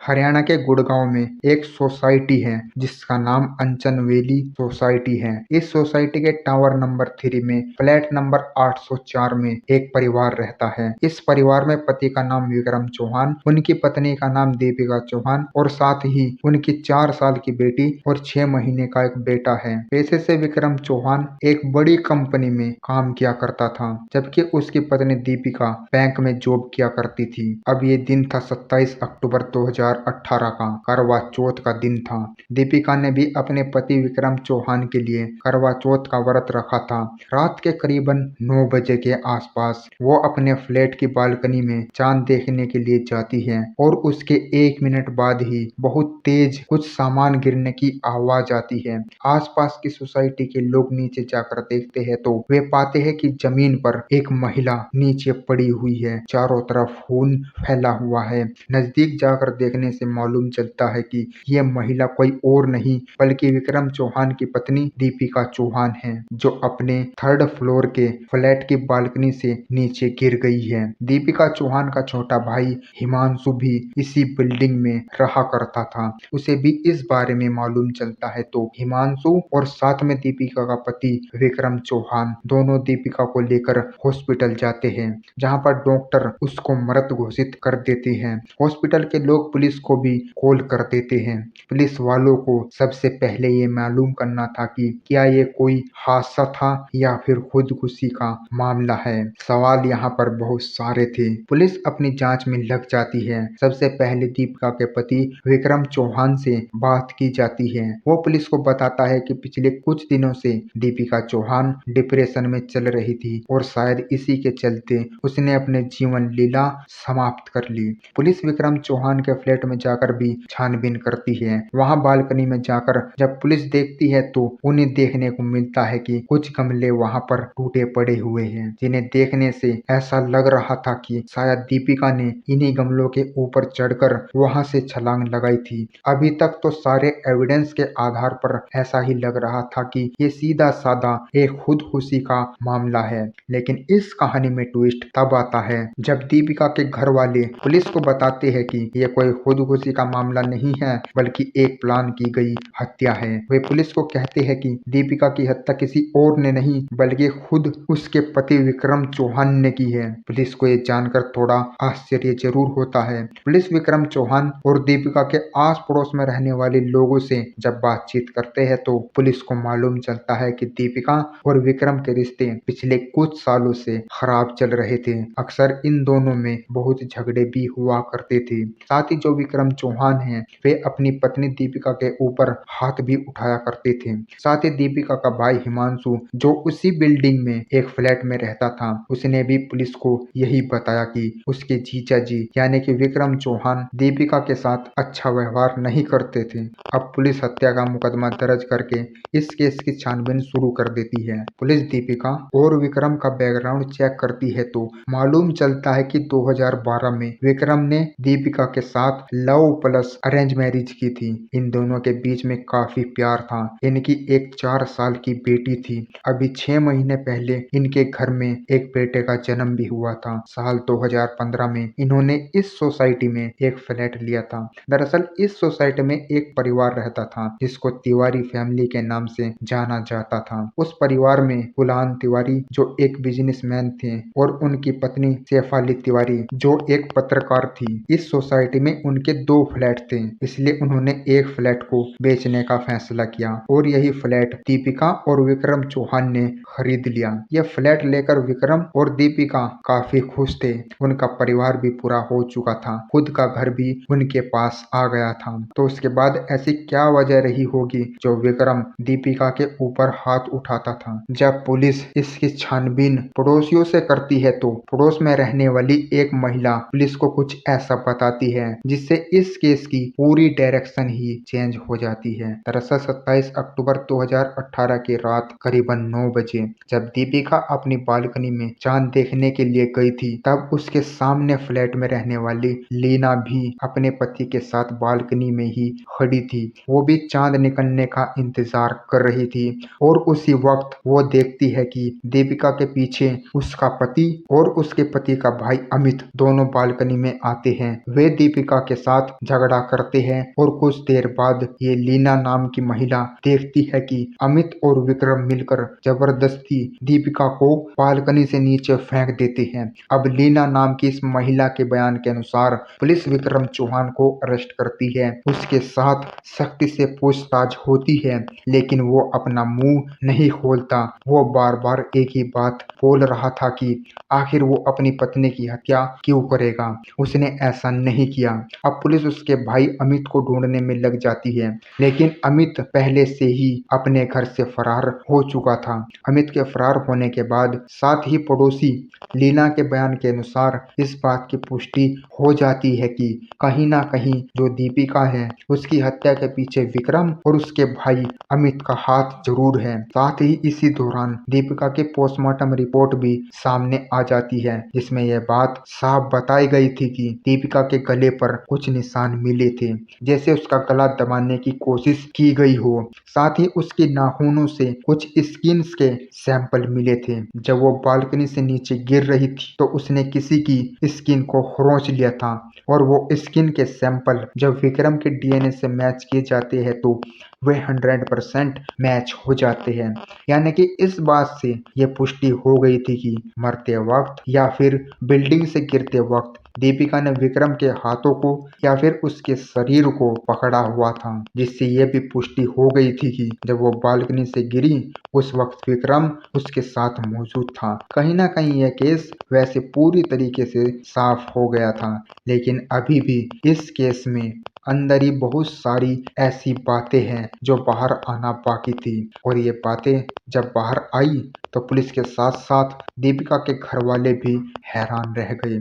हरियाणा के गुड़गांव में एक सोसाइटी है जिसका नाम अंचन वैली सोसाइटी है। इस सोसाइटी के टावर नंबर 3 में फ्लैट नंबर 804 में एक परिवार रहता है। इस परिवार में पति का नाम विक्रम चौहान, उनकी पत्नी का नाम दीपिका चौहान और साथ ही उनकी 4 साल की बेटी और 6 महीने का एक बेटा है। पेशे से विक्रम चौहान एक बड़ी कंपनी में काम किया करता था, जबकि उसकी पत्नी दीपिका बैंक में जॉब किया करती थी। अब ये दिन था 27 अक्टूबर 2018 का, करवा चौथ का दिन था। दीपिका ने भी अपने पति विक्रम चौहान के लिए करवा चौथ का व्रत रखा था। रात के करीबन 9 बजे के आसपास वो अपने फ्लैट की बालकनी में चांद देखने के लिए जाती है और उसके 1 मिनट बाद ही बहुत तेज कुछ सामान गिरने की आवाज आती है। आसपास की सोसाइटी के लोग नीचे जाकर देखते हैं तो वे पाते हैं कि जमीन पर एक महिला नीचे पड़ी हुई है। चारों तरफ खून फैला हुआ है। नजदीक जाकर देखने से मालूम चलता है कि यह महिला कोई और नहीं बल्कि विक्रम चौहान की पत्नी दीपिका चौहान है, जो अपने 3rd फ्लोर के फ्लैट की बालकनी से नीचे गिर गई है। दीपिका चौहान का छोटा भाई हिमांशु भी इसी बिल्डिंग में रहा करता था। उसे भी इस बारे में मालूम चलता है तो हिमांशु और साथ में दीपिका का पति विक्रम चौहान दोनों दीपिका को लेकर हॉस्पिटल जाते हैं, जहां पर डॉक्टर उसको मृत घोषित कर देते हैं। हॉस्पिटल के लोग पुलिस को भी कॉल कर देते हैं। पुलिस वालों को सबसे पहले ये मालूम करना था कि क्या ये कोई हादसा था या फिर खुदकुशी का मामला है। सवाल यहाँ पर बहुत सारे थे। पुलिस अपनी जांच में लग जाती है। सबसे पहले दीपिका के पति विक्रम चौहान से बात की जाती है। वो पुलिस को बताता है कि पिछले कुछ दिनों से दीपिका चौहान डिप्रेशन में चल रही थी और शायद इसी के चलते उसने अपने जीवन लीला समाप्त कर ली। पुलिस विक्रम चौहान के फ्लैट में जाकर भी छानबीन करती है। वहां बालकनी में जाकर जब पुलिस देखती है तो उन्हें देखने को मिलता है कि कुछ गमले वहां पर टूटे पड़े हुए हैं, जिन्हें देखने से ऐसा लग रहा था कि शायद दीपिका ने इन्हीं गमलों के ऊपर चढ़कर वहां से छलांग लगाई थी। अभी तक तो सारे एविडेंस के आधार पर ऐसा ही लग रहा था कि ये सीधा साधा एक खुदकुशी का मामला है, लेकिन इस कहानी में ट्विस्ट तब आता है जब दीपिका के घर वाले पुलिस को बताते हैं कि यह कोई खुदकुशी का मामला नहीं है बल्कि एक प्लान की गई हत्या है। वे पुलिस को कहते हैं कि दीपिका की हत्या किसी और ने नहीं बल्कि खुद उसके पति विक्रम चौहान ने की है। पुलिस को यह जानकर थोड़ा आश्चर्य जरूर होता है। पुलिस विक्रम चौहान और दीपिका के आस पड़ोस में रहने वाले लोगों से जब बातचीत करते हैं तो पुलिस को मालूम चलता है कि दीपिका और विक्रम के रिश्ते पिछले कुछ सालों से खराब चल रहे थे। अक्सर इन दोनों में बहुत झगड़े भी हुआ करते थे। साथ ही जो विक्रम चौहान हैं वे अपनी पत्नी दीपिका के ऊपर हाथ भी उठाया करते थे। साथ ही दीपिका का भाई हिमांशु जो उसी बिल्डिंग में एक फ्लैट में रहता था, उसने भी पुलिस को यही बताया कि उसके जीजा जी यानी कि विक्रम चौहान दीपिका के साथ अच्छा व्यवहार नहीं करते थे। अब पुलिस हत्या का मुकदमा दर्ज करके इस केस की छानबीन शुरू कर देती है। पुलिस दीपिका और विक्रम का बैकग्राउंड चेक करती है तो मालूम चलता है कि 2012 में विक्रम ने दीपिका के साथ लव प्लस अरेंज मैरिज की थी। इन दोनों के बीच में काफी प्यार था। इनकी एक 4 साल की बेटी थी। अभी 6 महीने पहले इनके घर में एक बेटे का जन्म भी हुआ था। साल 2015 में इन्होंने इस सोसाइटी में एक फ्लैट लिया था। दरअसल इस सोसाइटी में एक परिवार रहता था जिसको तिवारी फैमिली के नाम से जाना जाता था। उस परिवार में गुलाम तिवारी जो एक बिजनेसमैन थे और उनकी पत्नी शेफाली तिवारी जो एक पत्रकार थी। इस सोसाइटी में उनके 2 फ्लैट थे, इसलिए उन्होंने एक फ्लैट को बेचने का फैसला किया और यही फ्लैट दीपिका और विक्रम चौहान ने खरीद लिया। यह फ्लैट लेकर विक्रम और दीपिका काफी खुश थे। उनका परिवार भी पूरा हो चुका था, खुद का घर भी उनके पास आ गया था। तो उसके बाद ऐसी क्या वजह रही होगी जो विक्रम दीपिका के ऊपर हाथ उठाता था। जब पुलिस इसकी छानबीन पड़ोसियों से करती है तो पड़ोस में रहने वाली एक महिला पुलिस को कुछ ऐसा बताती है जिससे इस केस की पूरी डायरेक्शन ही चेंज हो जाती है। दरअसल 27 अक्टूबर 2018 की रात करीबन 9 बजे जब दीपिका अपनी बालकनी में चांद देखने के लिए गई थी, तब उसके सामने फ्लैट में रहने वाली लीना भी अपने पति के साथ बालकनी में ही खड़ी थी। वो भी चांद निकलने का इंतजार कर रही थी और उसी वक्त वो देखती है कि दीपिका के पीछे उसका पति और उसके पति का भाई अमित दोनों बालकनी में आते हैं। वे दीपिका के साथ झगड़ा करते हैं और कुछ देर बाद ये लीना नाम की महिला देखती है कि अमित और विक्रम मिलकर जबरदस्ती दीपिका को बालकनी से नीचे फेंक देते हैं। अब लीना नाम की इस महिला के बयान के अनुसार पुलिस विक्रम चौहान को अरेस्ट करती है। उसके साथ सख्ती से पूछताछ होती है, लेकिन वो अपना मुंह नहीं खोलता। वो बार बार एक ही बात बोल रहा था कि आखिर वो अपनी पत्नी की हत्या क्यों करेगा, उसने ऐसा नहीं किया। अब पुलिस उसके भाई अमित को ढूंढने में लग जाती है, लेकिन अमित पहले से ही अपने घर से फरार हो चुका था। अमित के फरार होने के बाद साथ ही पड़ोसी लीना के बयान के अनुसार इस बात की पुष्टि हो जाती है कि कहीं ना कहीं जो दीपिका है उसकी हत्या के पीछे विक्रम और उसके भाई अमित का हाथ जरूर है। साथ ही इसी दौरान दीपिका की पोस्टमार्टम रिपोर्ट भी सामने आ जाती है, जिसमें यह बात साफ बताई गई थी कि दीपिका के गले पर कुछ निशान मिले थे, जैसे उसका गला दबाने की कोशिश की गई हो। साथ ही उसके नाखूनों से कुछ स्किन के सैंपल मिले थे। जब वो बालकनी से नीचे गिर रही थी तो उसने किसी की स्किन को खरोंच लिया था और वो स्किन के सैंपल जब विक्रम के डीएनए से मैच किए जाते हैं तो वे 100% मैच हो जाते हैं। यानी कि इस बात से यह पुष्टि हो गई थी कि मरते वक्त या फिर बिल्डिंग से गिरते वक्त दीपिका ने विक्रम के हाथों को या फिर उसके शरीर को पकड़ा हुआ था, जिससे यह भी पुष्टि हो गई थी कि जब वो बालकनी से गिरी उस वक्त विक्रम उसके साथ मौजूद था। कहीं ना कहीं यह केस वैसे पूरी तरीके से साफ हो गया था, लेकिन अभी भी इस केस में अंदर ही बहुत सारी ऐसी बातें हैं जो बाहर आना बाकी थी, और ये बातें जब बाहर आई तो पुलिस के साथ साथ दीपिका के घर वाले भी हैरान रह गए।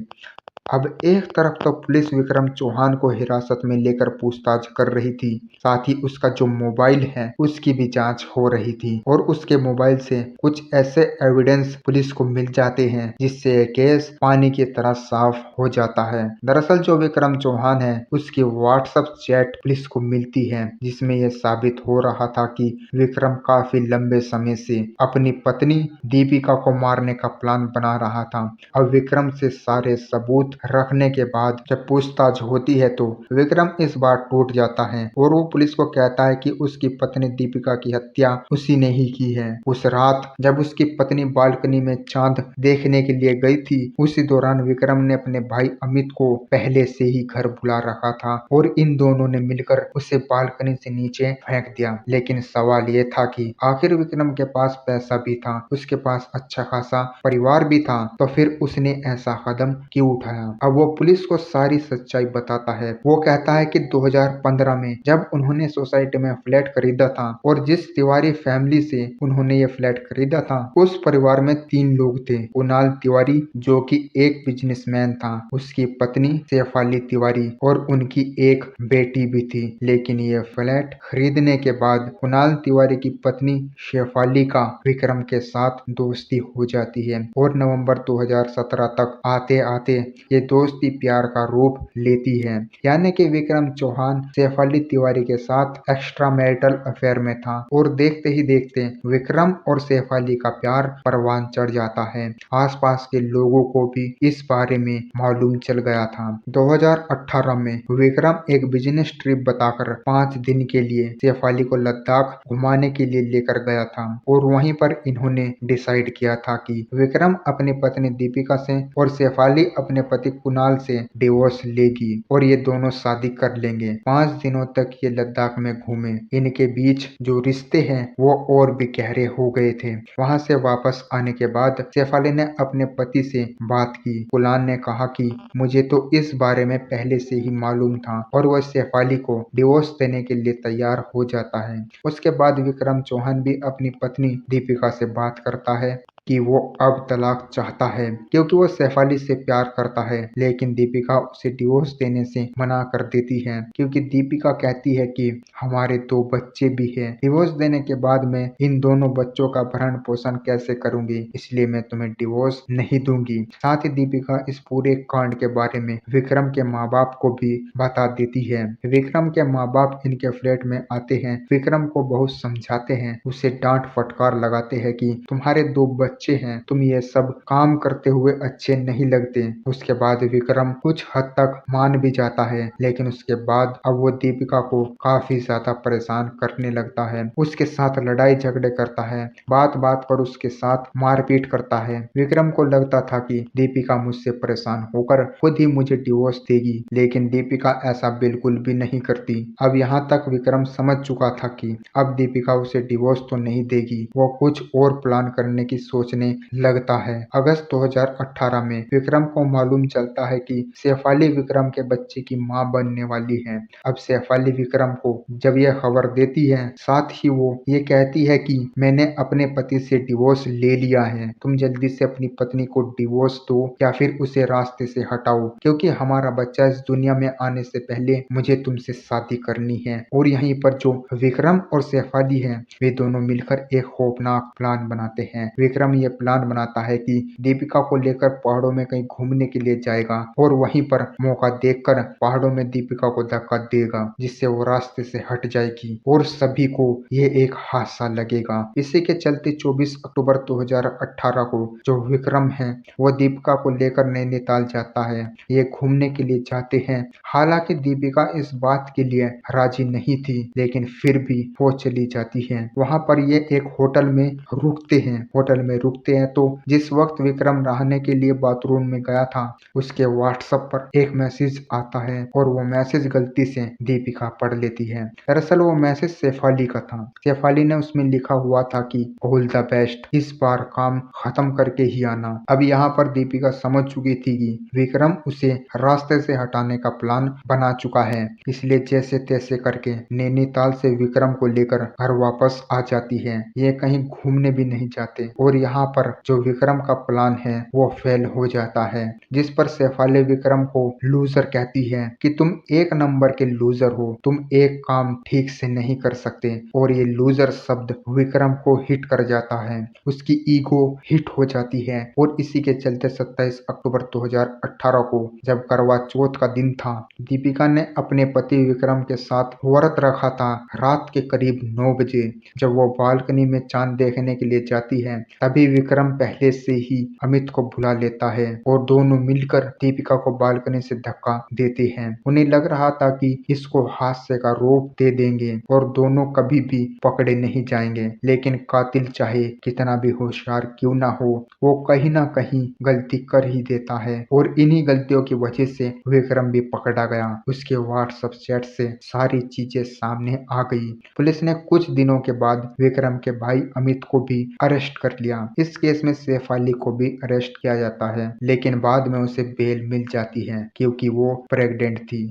अब एक तरफ तो पुलिस विक्रम चौहान को हिरासत में लेकर पूछताछ कर रही थी, साथ ही उसका जो मोबाइल है उसकी भी जांच हो रही थी, और उसके मोबाइल से कुछ ऐसे एविडेंस पुलिस को मिल जाते हैं जिससे ये केस पानी की तरह साफ हो जाता है। दरअसल जो विक्रम चौहान है उसकी व्हाट्सएप चैट पुलिस को मिलती है, जिसमें यह साबित हो रहा था कि विक्रम काफी लंबे समय से अपनी पत्नी दीपिका को मारने का प्लान बना रहा था। अब विक्रम से सारे सबूत रखने के बाद जब पूछताछ होती है तो विक्रम इस बार टूट जाता है और वो पुलिस को कहता है कि उसकी पत्नी दीपिका की हत्या उसी ने ही की है। उस रात जब उसकी पत्नी बालकनी में चांद देखने के लिए गई थी, उसी दौरान विक्रम ने अपने भाई अमित को पहले से ही घर बुला रखा था और इन दोनों ने मिलकर उसे बालकनी से नीचे फेंक दिया। लेकिन सवाल ये था कि आखिर विक्रम के पास पैसा भी था, उसके पास अच्छा खासा परिवार भी था, तो फिर उसने ऐसा कदम क्यों उठाया। अब वो पुलिस को सारी सच्चाई बताता है। वो कहता है कि 2015 में जब उन्होंने सोसाइटी में फ्लैट खरीदा था और जिस तिवारी फैमिली से उन्होंने ये फ्लैट खरीदा था उस परिवार में 3 लोग थे। कुणाल तिवारी जो कि एक बिजनेसमैन था, उसकी पत्नी शेफाली तिवारी और उनकी एक बेटी भी थी। लेकिन ये फ्लैट खरीदने के बाद कुणाल तिवारी की पत्नी शेफाली का विक्रम के साथ दोस्ती हो जाती है और नवंबर 2017 तक आते आते ये दोस्ती प्यार का रूप लेती है। यानी कि विक्रम चौहान शेफाली तिवारी के साथ एक्स्ट्रा मैरिटल अफेयर में था और देखते ही देखते विक्रम और शेफाली का प्यार परवान चढ़ जाता है। आसपास के लोगों को भी इस बारे में मालूम चल गया था। 2018 में विक्रम एक बिजनेस ट्रिप बताकर 5 दिन के लिए शेफाली को लद्दाख घुमाने के लिए लेकर गया था और वहीं पर इन्होंने डिसाइड किया था कि विक्रम अपनी पत्नी दीपिका से और शेफाली अपने पति कुणाल से डिवोर्स लेगी और ये दोनों शादी कर लेंगे। 5 दिनों तक ये लद्दाख में घूमे। इनके बीच जो रिश्ते हैं वो और भी गहरे हो गए थे। वहां से वापस आने के बाद शेफाली ने अपने पति से बात की। कुणाल ने कहा कि मुझे तो इस बारे में पहले से ही मालूम था और वह शेफाली को डिवोर्स देने के लिए तैयार हो जाता है। उसके बाद विक्रम चौहान भी अपनी पत्नी दीपिका से बात करता है कि वो अब तलाक चाहता है क्योंकि वो शेफाली से प्यार करता है, लेकिन दीपिका उसे डिवोर्स देने से मना कर देती है क्योंकि दीपिका कहती है कि हमारे 2 बच्चे भी हैं। डिवोर्स देने के बाद मैं इन दोनों बच्चों का भरण पोषण कैसे करूंगी, इसलिए मैं तुम्हें डिवोर्स नहीं दूंगी। साथ ही दीपिका इस पूरे कांड के बारे में विक्रम के माँ बाप को भी बता देती है। विक्रम के माँ बाप इनके फ्लैट में आते हैं, विक्रम को बहुत समझाते हैं, उसे डांट फटकार लगाते हैं कि तुम्हारे 2 बच्चे हैं, तुम ये सब काम करते हुए अच्छे नहीं लगते। उसके बाद विक्रम कुछ हद तक मान भी जाता है, लेकिन उसके बाद अब वो दीपिका को काफी ज्यादा परेशान करने लगता है, उसके साथ लड़ाई झगड़े करता है, बात बात पर उसके साथ मारपीट करता है। विक्रम को लगता था कि दीपिका मुझसे परेशान होकर खुद ही मुझे डिवोर्स देगी, लेकिन दीपिका ऐसा बिल्कुल भी नहीं करती। अब यहाँ तक विक्रम समझ चुका था कि अब दीपिका उसे डिवोर्स तो नहीं देगी, वो कुछ और प्लान करने की सोचने लगता है। अगस्त 2018 में विक्रम को मालूम चलता है कि शेफाली विक्रम के बच्चे की मां बनने वाली है। अब शेफाली विक्रम को जब यह खबर देती है, साथ ही वो ये कहती है कि मैंने अपने पति से डिवोर्स ले लिया है, तुम जल्दी से अपनी पत्नी को डिवोर्स दो या फिर उसे रास्ते से हटाओ, क्योंकि हमारा बच्चा इस दुनिया में आने से पहले मुझे तुमसे शादी करनी है। और यहीं पर जो विक्रम और शेफाली है, वे दोनों मिलकर एक खौफनाक प्लान बनाते हैं। विक्रम ये प्लान बनाता है कि दीपिका को लेकर पहाड़ों में कहीं घूमने के लिए जाएगा और वहीं पर मौका देखकर पहाड़ों में दीपिका को धक्का देगा, जिससे वो रास्ते से हट जाएगी और सभी को ये एक हादसा लगेगा। इसी के चलते 24 अक्टूबर 2018 को जो विक्रम है वो दीपिका को लेकर नैनीताल जाता है। ये घूमने के लिए जाते हैं। हालांकि दीपिका इस बात के लिए राजी नहीं थी, लेकिन फिर भी वो चली जाती है। वहां पर ये एक होटल में रुकते हैं तो जिस वक्त विक्रम नहाने के लिए बाथरूम में गया था, उसके व्हाट्सएप पर एक मैसेज आता है और वो मैसेज गलती से दीपिका पढ़ लेती है। दरअसल वो मैसेज शेफाली का था। शेफाली ने उसमें लिखा हुआ था कि ऑल द बेस्ट, इस बार काम खत्म करके ही आना। अब यहाँ पर दीपिका समझ चुकी थी कि विक्रम उसे रास्ते से हटाने का प्लान बना चुका है, इसलिए जैसे तैसे करके नैनीताल से विक्रम को लेकर घर वापस आ जाती है। ये कहीं घूमने भी नहीं जाते और यहाँ पर जो विक्रम का प्लान है वो फेल हो जाता है, जिस पर शेफाली विक्रम को लूजर कहती है कि तुम एक नंबर के लूजर हो, तुम एक काम ठीक से नहीं कर सकते। और ये लूजर शब्द विक्रम को हिट कर जाता है, उसकी ईगो हिट हो जाती है। और इसी के चलते 27 अक्टूबर 2018 को जब करवा चौथ का दिन था, दीपिका ने अपने पति विक्रम के साथ व्रत रखा था। रात के करीब 9 बजे जब वो बालकनी में चांद देखने के लिए जाती है, तभी विक्रम पहले से ही अमित को बुला लेता है और दोनों मिलकर दीपिका को बालकनी से धक्का देते हैं। उन्हें लग रहा था कि इसको हादसे का रूप दे देंगे और दोनों कभी भी पकड़े नहीं जाएंगे, लेकिन कातिल चाहे कितना भी होशियार क्यों ना हो, वो कहीं ना कहीं गलती कर ही देता है। और इन्हीं गलतियों की वजह से विक्रम भी पकड़ा गया। उसके व्हाट्सएप चैट से सारी चीजें सामने आ गई। पुलिस ने कुछ दिनों के बाद विक्रम के भाई अमित को भी अरेस्ट कर लिया। इस केस में शेफाली को भी अरेस्ट किया जाता है, लेकिन बाद में उसे बेल मिल जाती है क्योंकि वो प्रेग्नेंट थी।